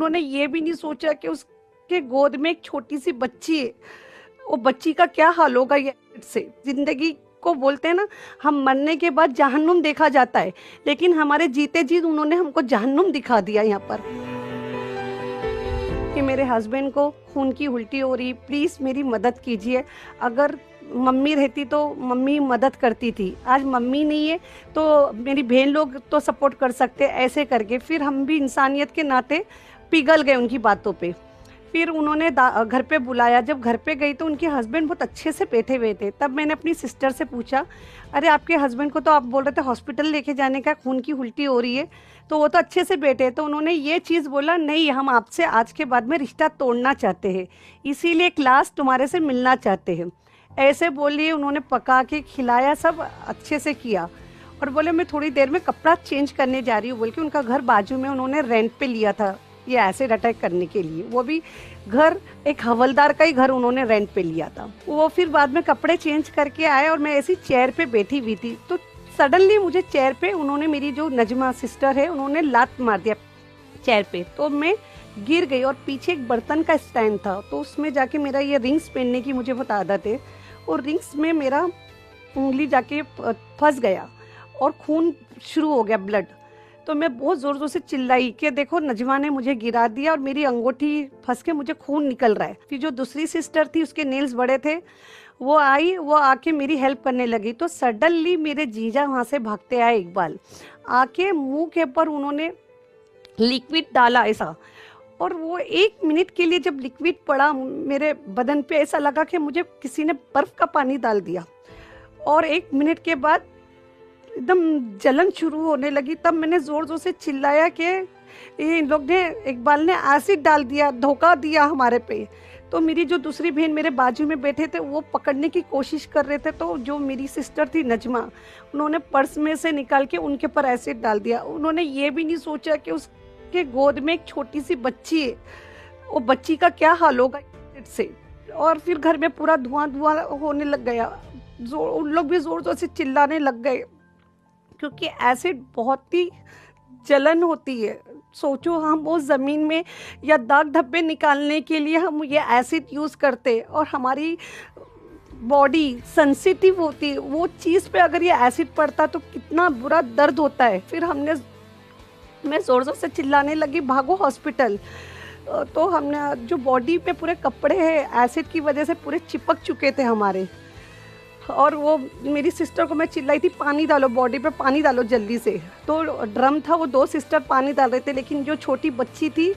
उन्होंने ये भी नहीं सोचा कि उसके गोद में एक छोटी सी बच्ची है, वो बच्ची का क्या हाल होगा। ये से जिंदगी को बोलते हैं ना, हम मरने के बाद जहन्नुम देखा जाता है, लेकिन हमारे जीते जी उन्होंने हमको जहन्नुम दिखा दिया यहाँ पर। कि मेरे हस्बैंड को खून की उल्टी हो रही, प्लीज़ मेरी मदद कीजिए। अगर मम्मी रहती तो मम्मी मदद करती थी, आज मम्मी नहीं है तो मेरी बहन लोग तो सपोर्ट कर सकते, ऐसे करके फिर हम भी इंसानियत के नाते पिघल गए उनकी बातों पे। फिर उन्होंने घर पे बुलाया, जब घर पे गई तो उनके हस्बैंड बहुत अच्छे से बैठे हुए थे। तब मैंने अपनी सिस्टर से पूछा, अरे आपके हस्बैंड को तो आप बोल रहे थे हॉस्पिटल लेके जाने का, खून की उल्टी हो रही है, तो वो तो अच्छे से बैठे। तो उन्होंने ये चीज़ बोला, नहीं हम आपसे आज के बाद में रिश्ता तोड़ना चाहते हैं, इसीलिए क्लास तुम्हारे से मिलना चाहते हैं, ऐसे बोलिए। उन्होंने पका के खिलाया, सब अच्छे से किया, और बोले मैं थोड़ी देर में कपड़ा चेंज करने जा रही हूँ बोल के। उनका घर बाजू में उन्होंने रेंट पे लिया था ये एसिड अटैक करने के लिए, वो भी घर एक हवलदार का ही घर उन्होंने रेंट पे लिया था। वो फिर बाद में कपड़े चेंज करके आए और मैं ऐसी चेयर पे बैठी हुई थी, तो सडनली मुझे चेयर पे उन्होंने, मेरी जो नजमा सिस्टर है, उन्होंने लात मार दिया चेयर पे, तो मैं गिर गई। और पीछे एक बर्तन का स्टैंड था, तो उसमें जाके मेरा ये रिंग्स पहनने की मुझे बहुत आदत है, और रिंग्स में मेरा उंगली जाके फंस गया और खून शुरू हो गया, ब्लड। तो मैं बहुत ज़ोर ज़ोर से चिल्लाई कि देखो नजमा ने मुझे गिरा दिया और मेरी अंगूठी फंस के मुझे खून निकल रहा है। फिर जो दूसरी सिस्टर थी, उसके नेल्स बड़े थे, वो आई, वो आके मेरी हेल्प करने लगी। तो सडनली मेरे जीजा वहाँ से भागते आए, इकबाल आके मुंह के ऊपर उन्होंने लिक्विड डाला ऐसा, और वो 1 मिनट के लिए जब लिक्विड पड़ा मेरे बदन पे, ऐसा लगा कि मुझे किसी ने बर्फ़ का पानी डाल दिया। और 1 मिनट के बाद एकदम जलन शुरू होने लगी। तब मैंने ज़ोर ज़ोर से चिल्लाया कि ये इन लोग ने, इकबाल ने एसिड डाल दिया, धोखा दिया हमारे पे। तो मेरी जो दूसरी बहन मेरे बाजू में बैठे थे, वो पकड़ने की कोशिश कर रहे थे, तो जो मेरी सिस्टर थी नजमा, उन्होंने पर्स में से निकाल के उनके ऊपर एसिड डाल दिया। उन्होंने ये भी नहीं सोचा कि उसके गोद में एक छोटी सी बच्ची है, वो बच्ची का क्या हाल होगा से। और फिर घर में पूरा धुआं धुआं होने लग गया, उन लोग भी ज़ोर ज़ोर से चिल्लाने लग गए, क्योंकि एसिड बहुत ही जलन होती है। सोचो हम वो ज़मीन में या दाग धब्बे निकालने के लिए हम ये एसिड यूज़ करते, और हमारी बॉडी सेंसिटिव होती है, वो चीज़ पे अगर ये एसिड पड़ता तो कितना बुरा दर्द होता है। फिर मैं ज़ोर ज़ोर से चिल्लाने लगी, भागो हॉस्पिटल। तो हमने जो बॉडी पे पूरे कपड़े हैं एसिड की वजह से पूरे चिपक चुके थे हमारे, और वो मेरी सिस्टर को मैं चिल्लाई थी, पानी डालो बॉडी पे, पानी डालो जल्दी से। तो ड्रम था, वो 2 सिस्टर पानी डाल रहे थे, लेकिन जो छोटी बच्ची थी